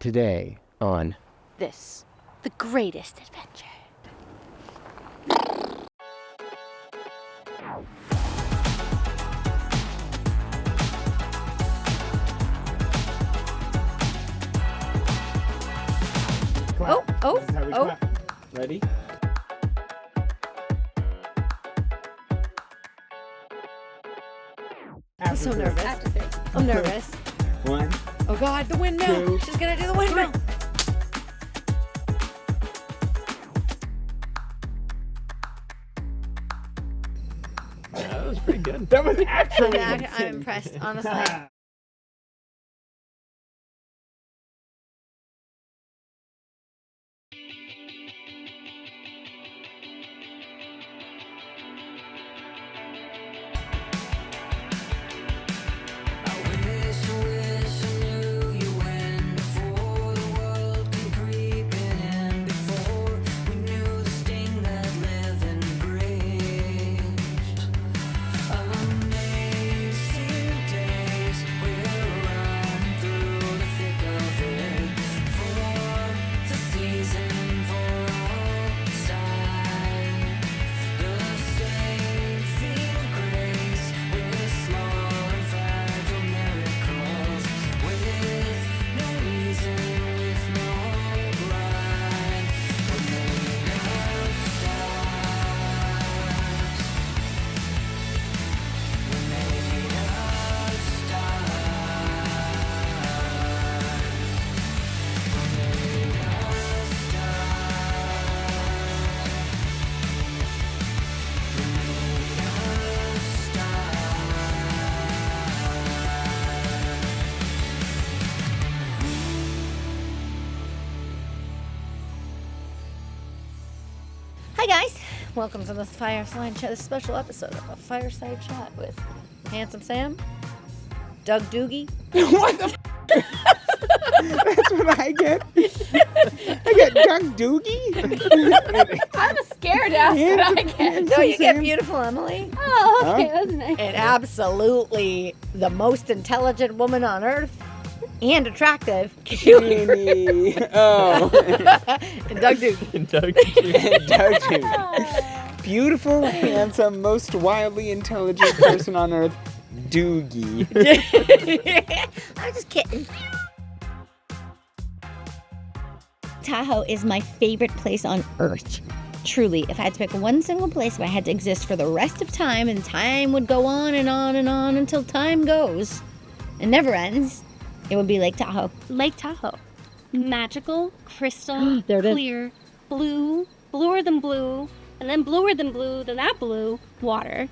Today on This, the greatest adventure. Oh. Ready? I'm so nervous. I'm nervous. 1. Oh God, the windmill. 2. She's gonna do the windmill. Yeah, that was pretty good. That was actually I'm impressed, honestly. Hi guys, welcome to this Fireside Chat, this special episode of a Fireside Chat with Handsome Sam, Doug Doogie. What the That's what I get? I get Doug Doogie? I'm scared to ask what I get. No, you get beautiful Emily. Oh, okay, that's nice. And absolutely the most intelligent woman on earth and attractive, Kaylee Greer. Oh. And Doug Doogie. Doug Doogie. Beautiful, handsome, most wildly intelligent person on earth, Doogie. I'm just kidding. Tahoe is my favorite place on earth. Truly, if I had to pick one single place, if I had to exist for the rest of time, and time would go on and on and on until time goes and never ends, it would be Lake Tahoe. Lake Tahoe. Magical, crystal, There it is. clear, blue, bluer than blue, and then bluer than blue, than that blue water.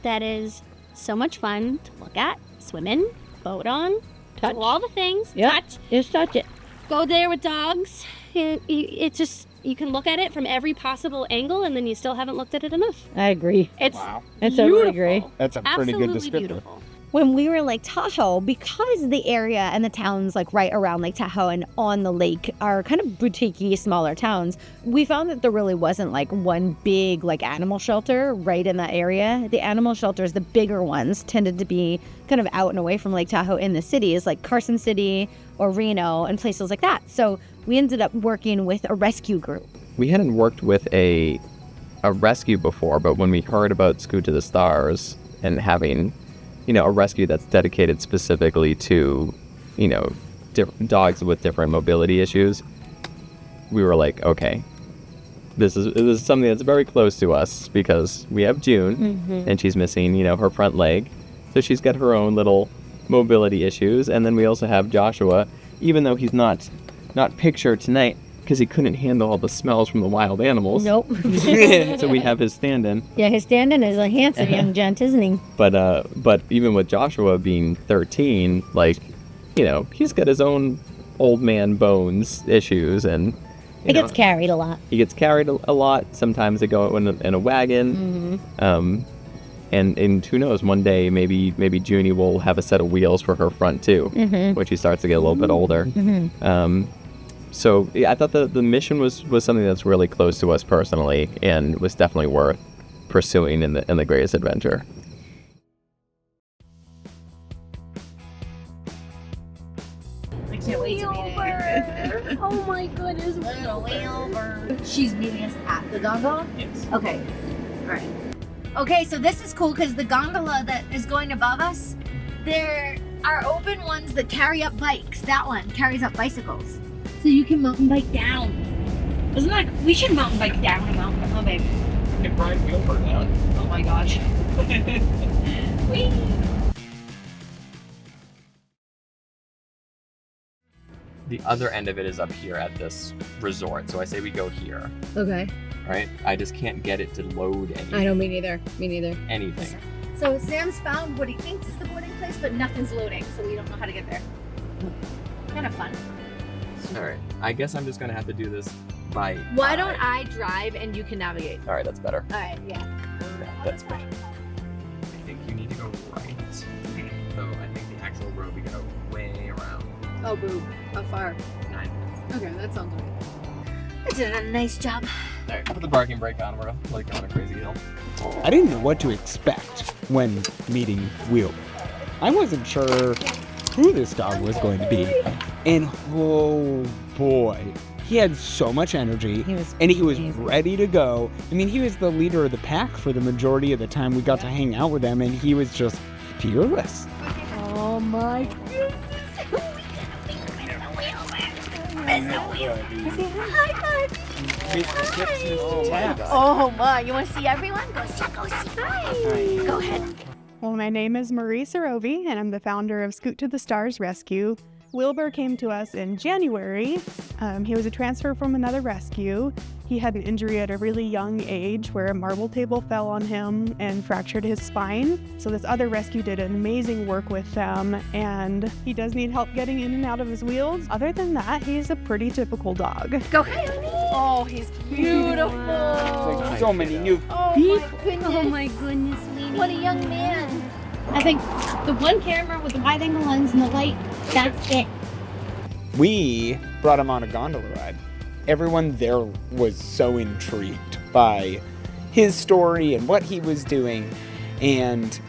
That is so much fun to look at, swim in, boat on, Touch. do all the things, Yep. touch, Just touch it. go there with dogs. It's just, you can look at it from every possible angle, and then you still haven't looked at it enough. I agree. It's Wow. I beautiful. totally agree. That's a pretty good Absolutely descriptor. beautiful. When we were in Lake Tahoe, because the area and the towns like right around Lake Tahoe and on the lake are kind of boutique-y, smaller towns, we found that there really wasn't like one big like animal shelter right in that area. The animal shelters, the bigger ones, tended to be kind of out and away from Lake Tahoe in the cities, like Carson City or Reno and places like that. So we ended up working with a rescue group. We hadn't worked with a rescue before, but when we heard about Scoot to the Stars and having, a rescue that's dedicated specifically to, dogs with different mobility issues, we were like, okay, this is something that's very close to us because we have June and she's missing, her front leg. So she's got her own little mobility issues. And then we also have Joshua, even though he's not pictured tonight, because he couldn't handle all the smells from the wild animals. Nope. So we have his stand-in. Yeah, his stand-in is a handsome young gent, isn't he? But even with Joshua being 13, he's got his own old man bones issues, and He gets carried a lot. He gets carried a lot. Sometimes they go in a wagon. And who knows? One day, maybe Junie will have a set of wheels for her front too, when she starts to get a little bit older. So yeah, I thought the mission was something that's really close to us personally, and was definitely worth pursuing in the greatest adventure. I can't wait to meet it. Oh my goodness. Little Wheelbur. She's meeting us at the gondola? Yes. Okay. All right. Okay, so this is cool because the gondola that is going above us, there are open ones that carry up bikes. That one carries up bicycles. So you can mountain bike down. Isn't that, we should mountain bike down a mountain, huh, babe? You can ride Wheelbur down. Oh my gosh. Whee! The other end of it is up here at this resort. So I say we go here, Okay. right? I just can't get it to load anything. I know, me neither. Me neither. Anything. So Sam's found what he thinks is the boarding place, but nothing's loading, so we don't know how to get there. Kind of fun. All right. I guess I'm just gonna have to do this by. Why don't I drive and you can navigate? All right, that's better. All right, yeah. Yeah, that's better. I think you need to go right. So I think the actual road we go way around. Oh, boo. How far? 9 minutes. Okay, that sounds right. I did a nice job. All right, put the parking brake on. We're like on a crazy hill. I didn't know what to expect when meeting Wheel. I wasn't sure who this dog was going to be. And oh boy, he had so much energy and he was ready to go. I mean, he was the leader of the pack for the majority of the time we got to hang out with him, and he was just fearless. Oh my goodness. Oh my, you want to see everyone? Go see. Hi. Go ahead. Well, my name is Marie Sarovi, and I'm the founder of Scoot to the Stars Rescue. Wheelbur came to us in January. He was a transfer from another rescue. He had an injury at a really young age where a marble table fell on him and fractured his spine. So this other rescue did an amazing work with them, and he does need help getting in and out of his wheels. Other than that, he's a pretty typical dog. Go ahead. Oh, he's beautiful. Like so many new Oh my goodness. Oh my goodness, Weenie. What a young man. I think the one camera with the wide angle lens and the light, that's it. We brought him on a gondola ride. Everyone there was so intrigued by his story and what he was doing, and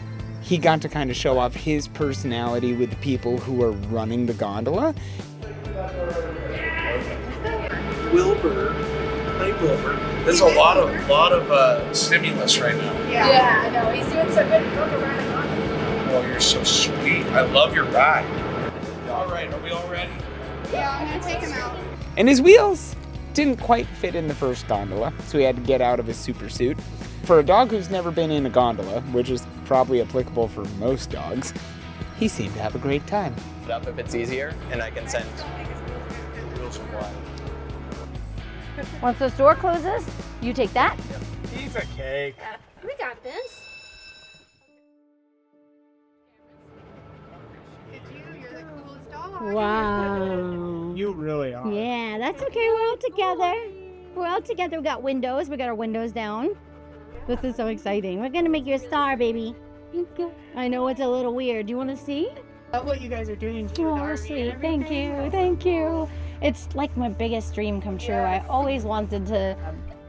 he got to kind of show off his personality with the people who were running the gondola. Wheelbur, play Wheelbur. There's a lot of stimulus right now. Yeah, I know. He's doing so good. Look around. Oh, you're so sweet. I love your ride. All right, are we all ready? Yeah, I'm gonna take him out. And his wheels didn't quite fit in the first gondola, so he had to get out of his super suit. For a dog who's never been in a gondola, which is probably applicable for most dogs, he seemed to have a great time. Up if it's easier, and I can send. Wheels are wide. Once the store closes, you take that. He's a cake. We got this. You're the coolest dog. Wow. You really are. Yeah, that's okay. We're all together. We're all together. We got windows. We got our windows down. This is so exciting. We're gonna make you a star, baby. I know it's a little weird. Do you want to see? I love what you guys are doing for the Oh, army sweet. and Thank everything. you. Thank you. It's like my biggest dream come true. I always wanted to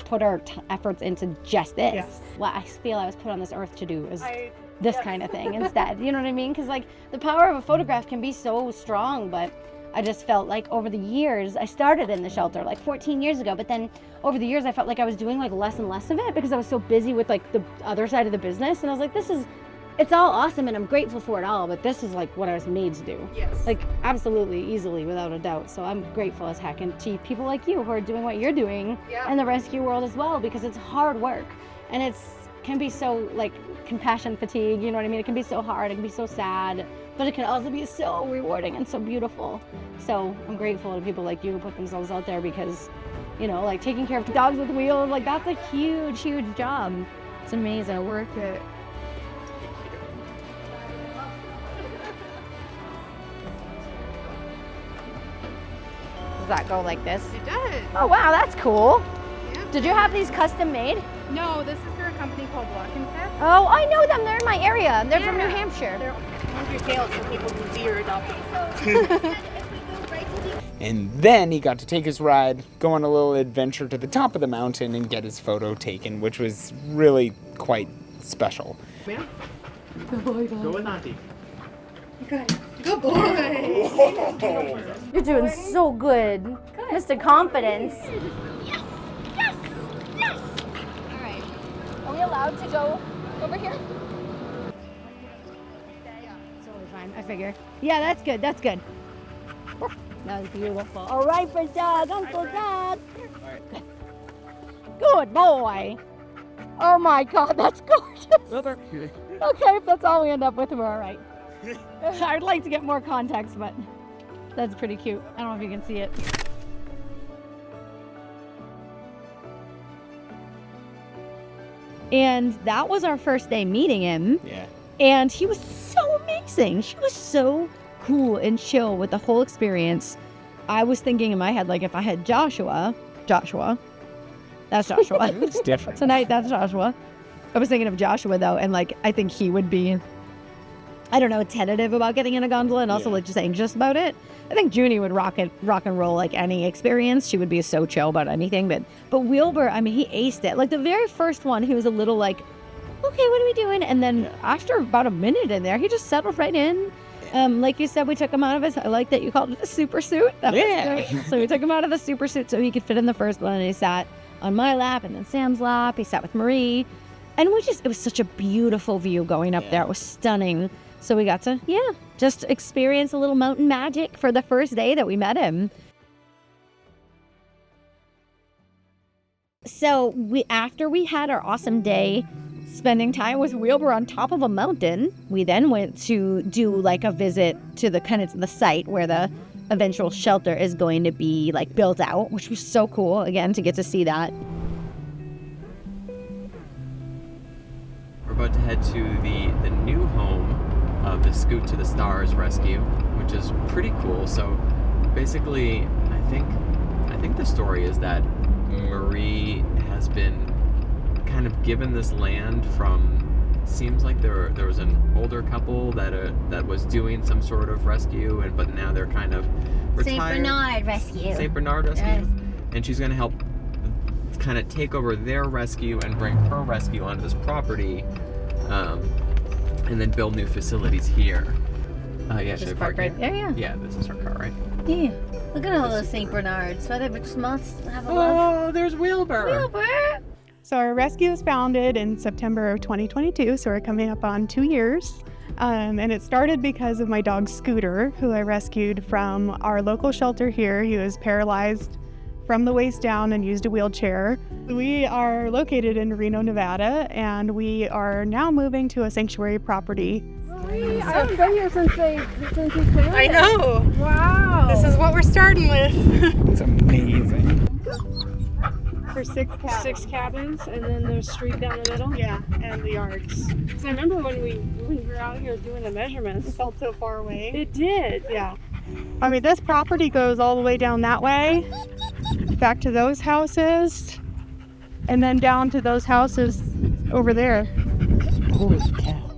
put our efforts into just this. Yes. What I feel I was put on this earth to do is I- this kind of thing instead. You know what I mean? Because like the power of a photograph can be so strong, but I just felt like over the years, I started in the shelter like 14 years ago, but then over the years I felt like I was doing like less and less of it because I was so busy with like the other side of the business, and I was like, it's all awesome and I'm grateful for it all, but this is like what I was made to do. Yes. Like absolutely, easily, without a doubt. So I'm grateful as heck, and to people like you who are doing what you're doing Yeah. in the rescue world as well, because it's hard work and can be so like compassion fatigue, you know what I mean? It can be so hard, it can be so sad, but it can also be so rewarding and so beautiful. So I'm grateful to people like you who put themselves out there, because, you know, like taking care of dogs with wheels, like that's a huge, huge job. It's amazing. Worth it. Does that go like this? It does. Oh wow, that's cool. Yeah. Did you have these custom made? No, this is through a company called Block and Pet. Oh, I know them. They're in my area. They're from New Yeah. Hampshire. They're move your tail so people can see you're adopting. And then he got to take his ride, go on a little adventure to the top of the mountain and get his photo taken, which was really quite special. Go with Auntie. You got it. Good boy. You're doing so good. Mr. Confidence. All right. Are we allowed to go over here? Totally fine, I figure. Yeah, that's good, that's good. That was beautiful. All right, for Doug, Uncle Doug. Good boy. Oh my God, that's gorgeous. Okay, if that's all we end up with, we're all right. I'd like to get more context, but that's pretty cute. I don't know if you can see it. And that was our first day meeting him. Yeah. And he was so amazing. She was so cool and chill with the whole experience. I was thinking in my head, like, if I had Joshua, that's Joshua. It's different. Tonight, that's Joshua. I was thinking of Joshua, though, and, like, I think he would be, I don't know, tentative about getting in a gondola and also, like, just anxious about it. I think Junie would rock and roll, like, any experience. She would be so chill about anything. But Wheelbur, I mean, he aced it. Like, the very first one, he was a little like, okay, what are we doing? And then after about a minute in there, he just settled right in. Like you said, we took him out of his, I like that you called it a super suit. That was great. So we took him out of the super suit so he could fit in the first one, and he sat on my lap and then Sam's lap. He sat with Marie. And it was such a beautiful view going up there. It was stunning. So we got to, just experience a little mountain magic for the first day that we met him. So after we had our awesome day spending time with Wheelbur on top of a mountain, we then went to do like a visit to the site where the eventual shelter is going to be like built out, which was so cool, again, to get to see that. We're about to head to the new home of the Scoot to the Stars rescue, which is pretty cool. So basically, I think the story is that Marie has been kind of given this land from, seems like there was an older couple that was doing some sort of rescue, but now they're kind of retired. St. Bernard rescue. St. Bernard rescue. Yes. And she's going to help kind of take over their rescue and bring her rescue onto this property, and then build new facilities here. Yeah, Just park right there, yeah. Yeah, this is her car, right? Yeah. Look at all those St. Bernards. Why they just must have a love. Oh, there's Wheelbur. Wheelbur. So our rescue was founded in September of 2022, so we're coming up on 2 years. And it started because of my dog Scooter, who I rescued from our local shelter here. He was paralyzed from the waist down and used a wheelchair. We are located in Reno, Nevada, and we are now moving to a sanctuary property. I haven't been here since he cleared I know. Wow. This is what we're starting with. It's amazing. For 6 cabins. 6 cabins, and then there's street down the middle. Yeah, and the yards. Because I remember when we were out here doing the measurements. It felt so far away. It did. Yeah. I mean, this property goes all the way down that way, back to those houses, and then down to those houses over there. Holy cow.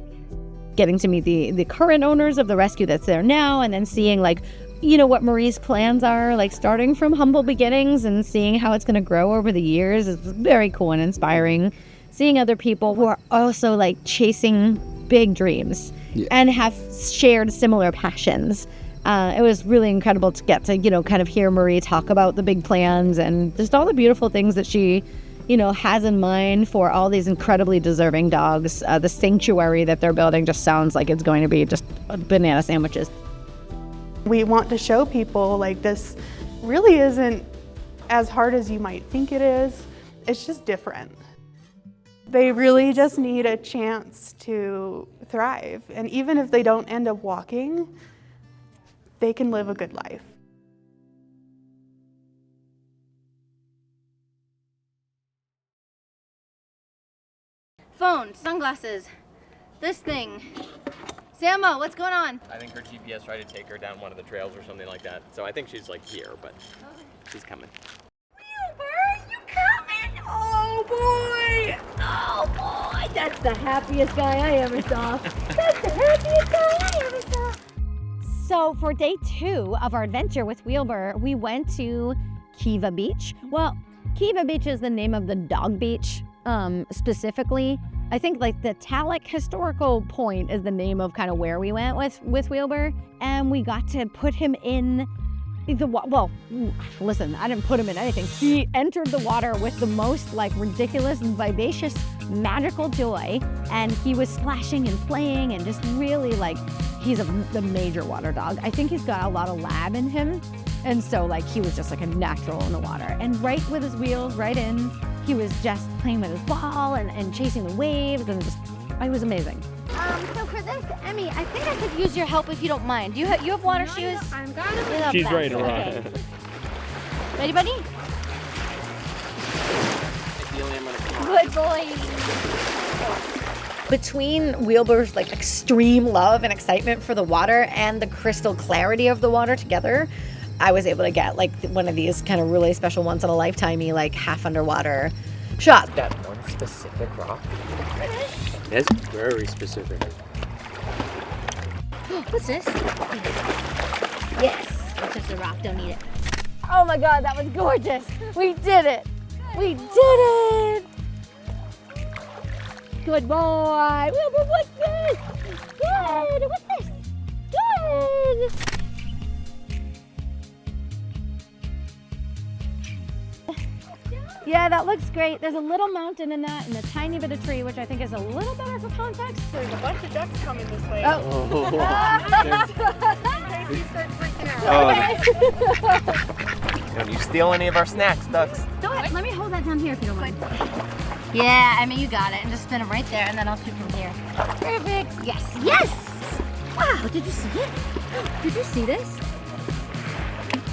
Getting to meet the current owners of the rescue that's there now, and then seeing like, you know, what Marie's plans are, like starting from humble beginnings and seeing how it's going to grow over the years is very cool and inspiring. Seeing other people who are also like chasing big dreams and have shared similar passions. It was really incredible to get to, you know, kind of hear Marie talk about the big plans and just all the beautiful things that she, you know, has in mind for all these incredibly deserving dogs. The sanctuary that they're building just sounds like it's going to be just banana sandwiches. We want to show people like this really isn't as hard as you might think it is. It's just different. They really just need a chance to thrive. And even if they don't end up walking, they can live a good life. Phone, sunglasses, this thing. Sammo, what's going on? I think her GPS tried to take her down one of the trails or something like that. So I think she's like here, but she's coming. Wheelbur, you coming? Oh boy! Oh boy! That's the happiest guy I ever saw. That's the happiest guy I ever saw. So for day 2 of our adventure with Wheelbur, we went to Kiva Beach. Well, Kiva Beach is the name of the dog beach specifically. I think like the Tallac Historical Point is the name of kind of where we went with Wheelbur, and we got to put him in well, listen, I didn't put him in anything. He entered the water with the most like ridiculous, vivacious, magical joy, and he was splashing and playing and just really like, he's the major water dog. I think he's got a lot of lab in him, and so like he was just like a natural in the water. And right with his wheels, right in, he was just playing with his ball and chasing the waves, and just, it was amazing. So for this, Emmy, I think I could use your help if you don't mind. You have water shoes? I'm gonna She's ready to run. Okay. Ready, buddy? Good boy. Between Wheelbur's like extreme love and excitement for the water and the crystal clarity of the water together, I was able to get like one of these kind of really special once in a lifetime-y like half underwater shots. That one specific rock. That's very specific. What's this? Yes. It's just a rock, don't eat it. Oh my God, that was gorgeous. We did it. We did it. Good boy. Wheelbur, what's this? Good. What's this? Good. Yeah, that looks great. There's a little mountain in that and a tiny bit of tree, which I think is a little better for context. There's a bunch of ducks coming this way. Oh. Casey starts freaking out. Don't you steal any of our snacks, ducks. Go ahead. Let me hold that down here if you don't mind. Yeah, I mean, you got it. And just spin it right there, and then I'll shoot from here. Perfect. Yes. Yes. Wow, did you see it? Did you see this?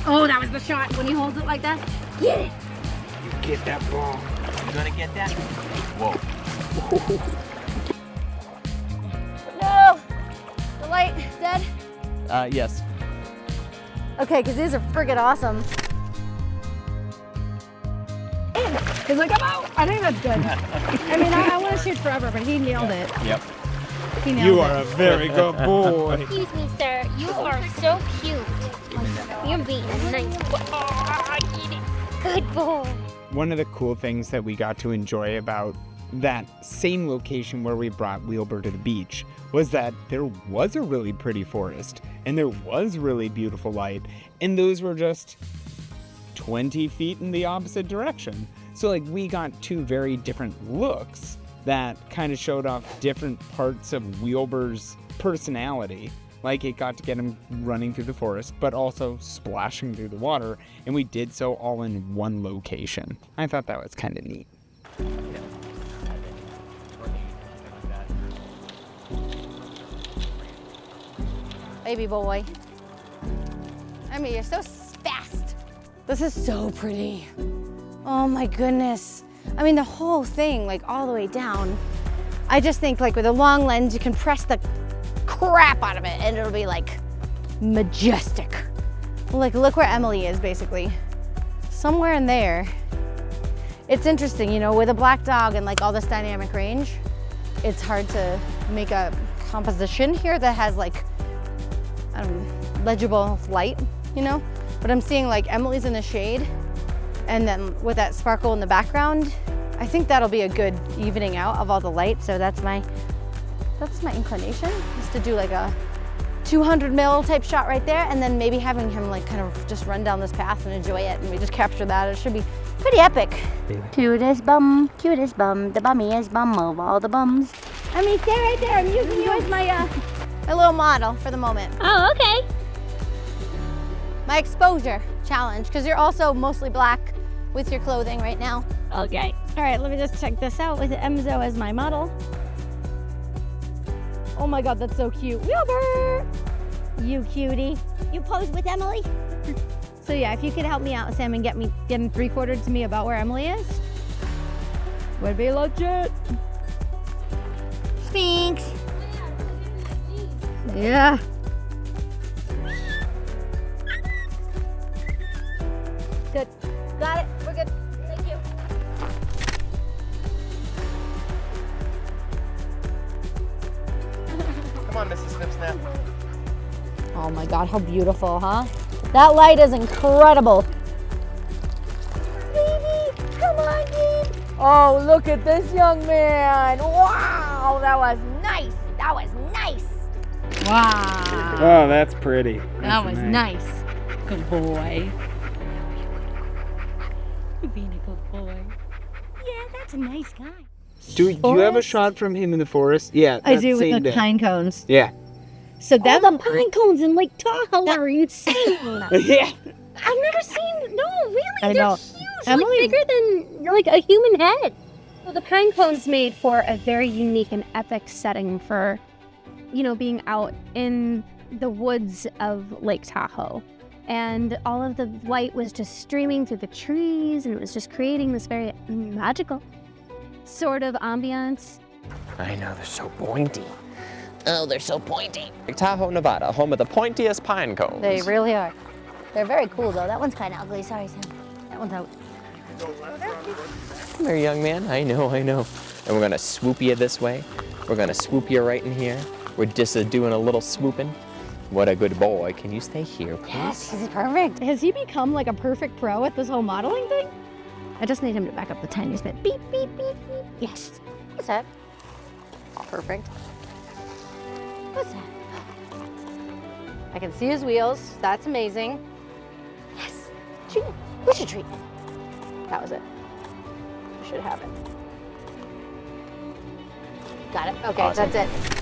Oh, that was the shot when he holds it like that. Get it. Get that ball. You gonna get that? Whoa. No. The light dead. Yes. Okay, because these are friggin' awesome. He's like, I'm out. I think that's good. I mean, I want to shoot forever, but he nailed it. Yep. He nailed You it. are a very good boy. Excuse me, sir. You are so cute. You're being a nice boy. Good boy. One of the cool things that we got to enjoy about that same location where we brought Wheelbur to the beach was that there was a really pretty forest and there was really beautiful light, and those were just 20 feet in the opposite direction. So like we got two very different looks that kind of showed off different parts of Wheelbur's personality. Like it got to get him running through the forest, but also splashing through the water, and we did so all in one location. I thought that was kind of neat. Baby boy. I mean, you're so fast. This is so pretty. Oh my goodness. I mean, the whole thing, like all the way down. I just think like with a long lens, you can press the crap out of it and it'll be like majestic. Like look where Emily is basically. Somewhere in there. It's interesting, you know, with a black dog and like all this dynamic range, it's hard to make a composition here that has like legible light, you know? But I'm seeing like Emily's in the shade, and then with that sparkle in the background, I think that'll be a good evening out of all the light. So that's my inclination, is to do like a 200 mil type shot right there, and then maybe having him like kind of just run down this path and enjoy it, and we just capture that. It should be pretty epic. Cutest bum, the bummiest bum of all the bums. I mean, stay right there. I'm using you as my little model for the moment. Oh, okay. My exposure challenge, because you're also mostly black with your clothing right now. Okay. All right, let me just check this out with Emzo as my model. Oh my God, that's so cute. Wheelbur! You cutie. You pose with Emily? So yeah, if you could help me out, Sam, and get him 3/4 to me about where Emily is, would be legit. Sphinx. Yeah. Good. Got it. We're good. Thank you. Come on, Mrs. Snip Snap. Oh my God, how beautiful, huh? That light is incredible. Baby, come on, babe. Oh, look at this young man. Wow, that was nice. That was nice. Wow. Oh, that's pretty. That was nice. Good boy. You're being a good boy. Yeah, that's a nice guy. Do you have a shot from him in the forest? Yeah, I that do same with the day. pine cones. Yeah. So All that the pine cones in Lake Tahoe are insane. Yeah. I've never seen, no, really, I they're know. huge, Emily- like bigger than like a human head. So the pine cone's made for a very unique and epic setting for, you know, being out in the woods of Lake Tahoe. And all of the light was just streaming through the trees, and it was just creating this very magical sort of ambiance. I know, they're so pointy. Oh, they're so pointy. Lake Tahoe, Nevada, home of the pointiest pine cones. They really are. They're very cool though. That one's kind of ugly. Sorry, Sam. That one's out. Come here, young man. I know. And we're gonna swoop you this way. We're gonna swoop you right in here. We're just doing a little swooping. What a good boy. Can you stay here, please? Yes, he's perfect. Has he become like a perfect pro at this whole modeling thing? I just need him to back up the tiniest bit. Beep, beep, beep, beep. Yes. What's that? Perfect. What's that? I can see his wheels. That's amazing. Yes. Treat him. We should treat him. That was it. We should have it. Got it. Okay, Awesome. that's it.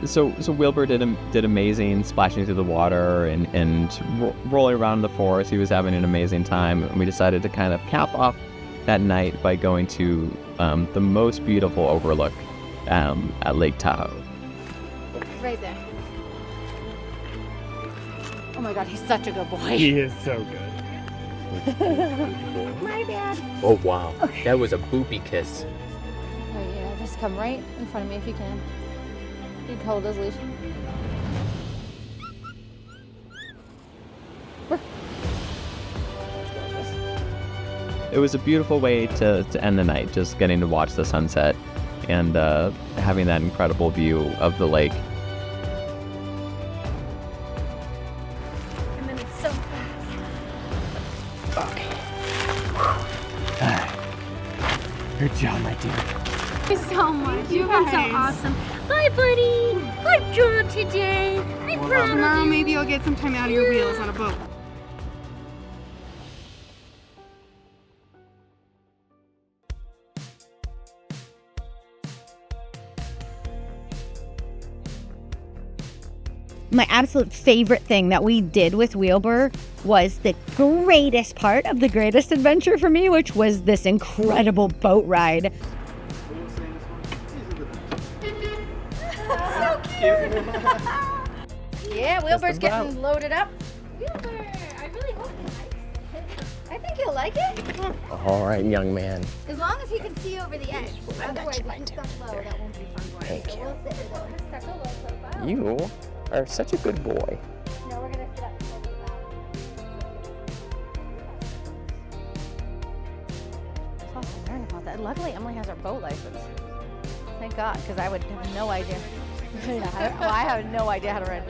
So Wheelbur did amazing, splashing through the water and rolling around in the forest. He was having an amazing time. And we decided to kind of cap off that night by going to the most beautiful overlook at Lake Tahoe. Right there. Oh my God, he's such a good boy. He is so good. My bad. Oh, wow. That was a boopy kiss. Oh yeah, just come right in front of me if you can. You can hold his leash. It was a beautiful way to end the night, just getting to watch the sunset and having that incredible view of the lake. And then it's so fast. Good job, my dear. Thank you so much. You've been so awesome. Bye, buddy. Good job today. I'm proud of Tomorrow you. maybe you'll get some time out of your wheels on a boat. My absolute favorite thing that we did with Wheelbur was the greatest part of the greatest adventure for me, which was this incredible boat ride. Yeah, Wheelbur's getting loaded up. Wheelbur, I really hope he likes it. I think he'll like it. All right, young man. As long as he can see over the edge. Otherwise, if he's stuck low, that won't be fun for him. Thank So you. we'll sit with him. Such a low profile. You are such a good boy. No, we're gonna sit up. Plus, I learned about that. Luckily, Emily has her boat license. Thank God, because I would have no idea. I have no idea how to ride.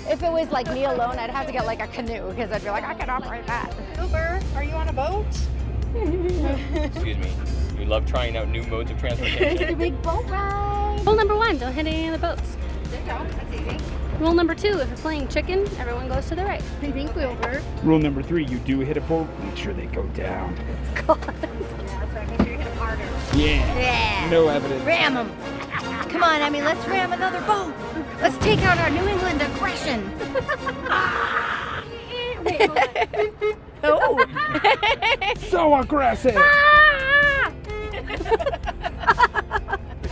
If it was like me alone, I'd have to get like a canoe because I'd be like, I can operate that. Wheelbur, are you on a boat? Excuse me. You love trying out new modes of transportation. It's a big boat ride. Rule number 1, don't hit any of the boats. There you go. That's easy. Rule number 2, if you're playing chicken, everyone goes to the right. I think Wheelbur. Rule number 3, you do hit a boat, make sure they go down. Yeah, that's right. Make sure you hit him harder. Yeah. Yeah. No evidence. Ram him. Come on, Emmy, let's ram another boat. Let's take out our New England aggression. Oh. So aggressive.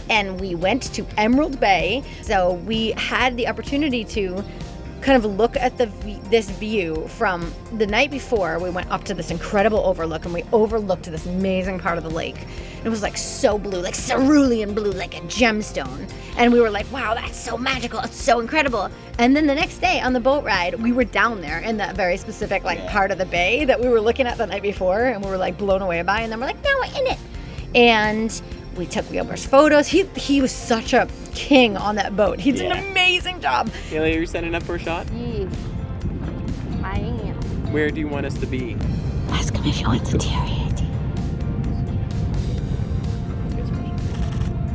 And we went to Emerald Bay. So we had the opportunity to kind of look at this view from the night before. We went up to this incredible overlook and we overlooked this amazing part of the lake. It was like so blue, like cerulean blue, like a gemstone. And we were like, wow, that's so magical. It's so incredible. And then the next day on the boat ride, we were down there in that very specific part of the bay that we were looking at the night before and we were like blown away by. And then we're like, now we're in it. And we took Wheelbur's photos. He was such a king on that boat. He did an amazing job. Kaylee, are you setting up for a shot? Yeah. I am. Where do you want us to be? Ask him if he wants to deteriorate.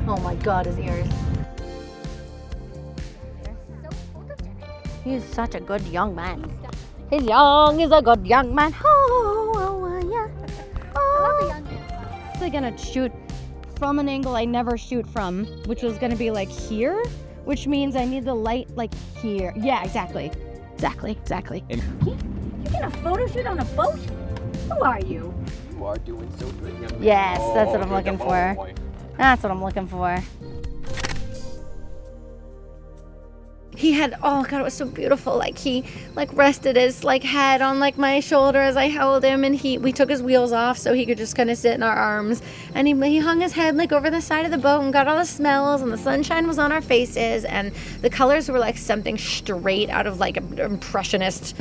Oh my God, his ears. He's such a good young man. He's young, he's a good young man. Oh, yeah. Oh. I'm gonna shoot from an angle I never shoot from, which was gonna be like here, which means I need the light like here. Yeah, exactly. Exactly. You're gonna photo shoot on a boat? Who are you? You are doing so good, young man. Yes, that's what I'm looking for. That's what I'm looking for. He had, oh God, it was so beautiful. Like he rested his head on my shoulder as I held him, and we took his wheels off so he could just kind of sit in our arms. And he hung his head over the side of the boat and got all the smells, and the sunshine was on our faces, and the colors were like something straight out of an impressionist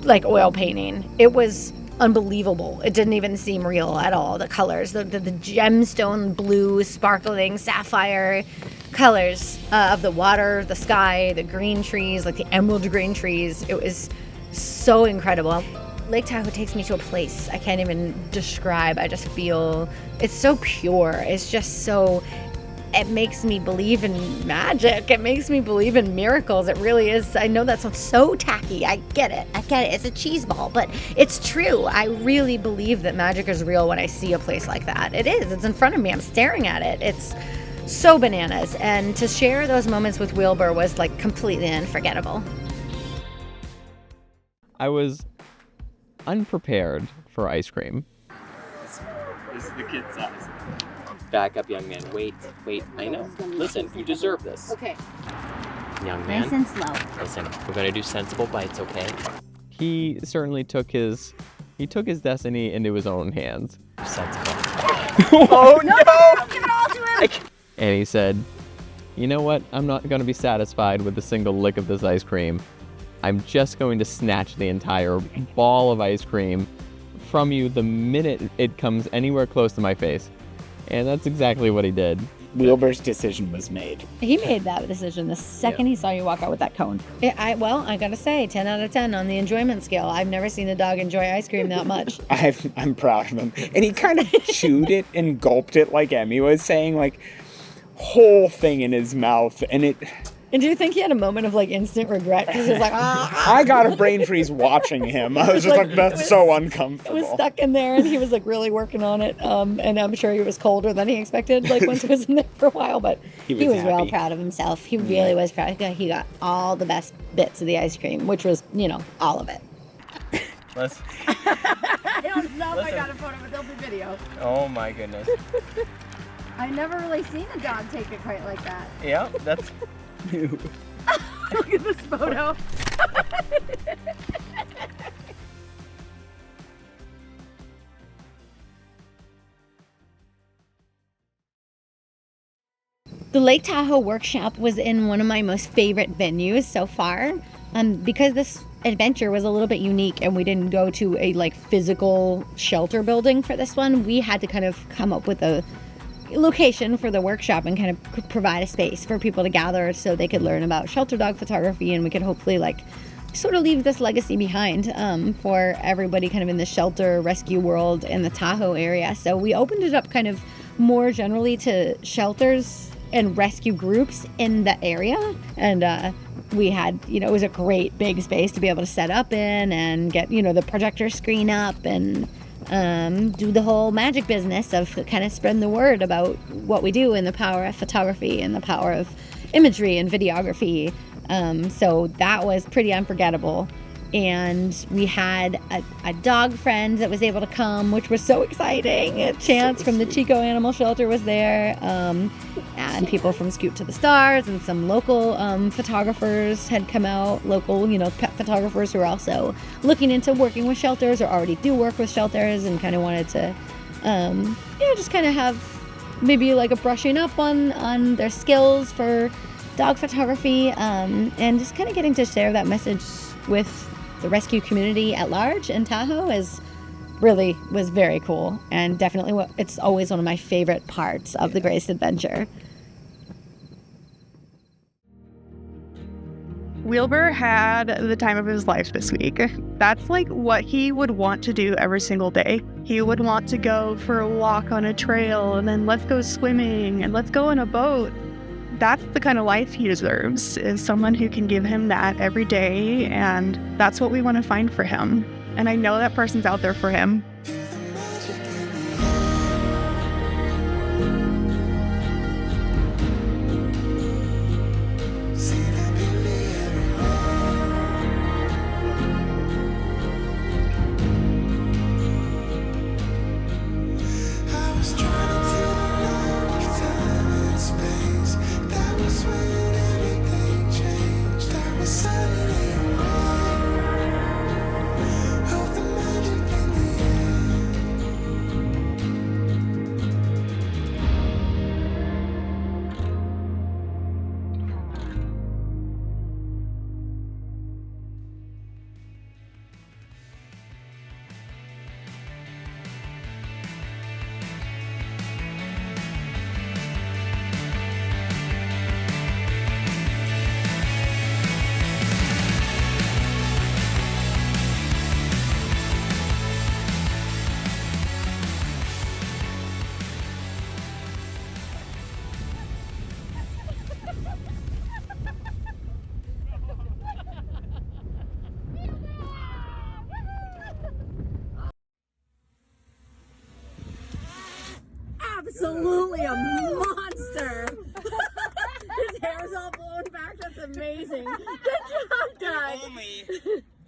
oil painting. It was unbelievable. It didn't even seem real at all. The colors, the gemstone blue, sparkling sapphire colors of the water, the sky, the green trees, the emerald green trees. It was so incredible. Lake Tahoe takes me to a place I can't even describe. I just feel it's so pure. It's just so, it makes me believe in magic. It makes me believe in miracles. It really is. I know that sounds so tacky. I get it. It's a cheese ball, but it's true. I really believe that magic is real when I see a place like that. It is. It's in front of me. I'm staring at it. It's so bananas. And to share those moments with Wheelbur was completely unforgettable. I was unprepared for ice cream. This is the kid size. Back up, young man. Wait. I know. Listen, you deserve this. Okay. Young man. Nice and slow. Listen, we're gonna do sensible bites, okay? He certainly took his destiny into his own hands. Sensible. Oh no! Give it all to him! And he said, "You know what? I'm not gonna be satisfied with a single lick of this ice cream. I'm just going to snatch the entire ball of ice cream from you the minute it comes anywhere close to my face." And that's exactly what he did. Wheelbur's decision was made. He made that decision the second he saw you walk out with that cone. I gotta say, 10 out of 10 on the enjoyment scale. I've never seen a dog enjoy ice cream that much. I'm proud of him. And he kind of chewed it and gulped it like Emmy was saying, whole thing in his mouth. And do you think he had a moment of instant regret? Because he was like, I got a brain freeze watching him. I was just that's so uncomfortable. It was stuck in there, and he was really working on it. And I'm sure he was colder than he expected, once he was in there for a while. But he was real proud of himself. He really was proud. He got all the best bits of the ice cream, which was, all of it. I don't know if I got a photo, but there'll be video. Oh my goodness. I've never really seen a dog take it quite like that. Yeah, that's new. Look at this photo. The Lake Tahoe workshop was in one of my most favorite venues so far. Because this adventure was a little bit unique and we didn't go to a physical shelter building for this one, we had to kind of come up with a location for the workshop and kind of provide a space for people to gather so they could learn about shelter dog photography, and we could hopefully sort of leave this legacy behind for everybody kind of in the shelter rescue world in the Tahoe area. So we opened it up kind of more generally to shelters and rescue groups in the area, and we had, it was a great big space to be able to set up in and get, the projector screen up and do the whole magic business of kind of spreading the word about what we do and the power of photography and the power of imagery and videography. So that was pretty unforgettable. And we had a dog friend that was able to come, which was so exciting. A Chance from the Chico Animal Shelter was there, and people from Scoot to the Stars, and some local photographers had come out, local, pet photographers who are also looking into working with shelters or already do work with shelters and kind of wanted to, just kind of have maybe a brushing up on their skills for dog photography, and just kind of getting to share that message with the rescue community at large in Tahoe was very cool, and definitely it's always one of my favorite parts of the greatest adventure. Wheelbur had the time of his life this week. That's like what he would want to do every single day. He would want to go for a walk on a trail, and then let's go swimming, and let's go in a boat. That's the kind of life he deserves, is someone who can give him that every day, and that's what we want to find for him. And I know that person's out there for him. Absolutely a monster. His hair's all blown back. That's amazing. Good job, Doug. Only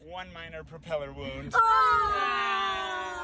one minor propeller wound. Oh!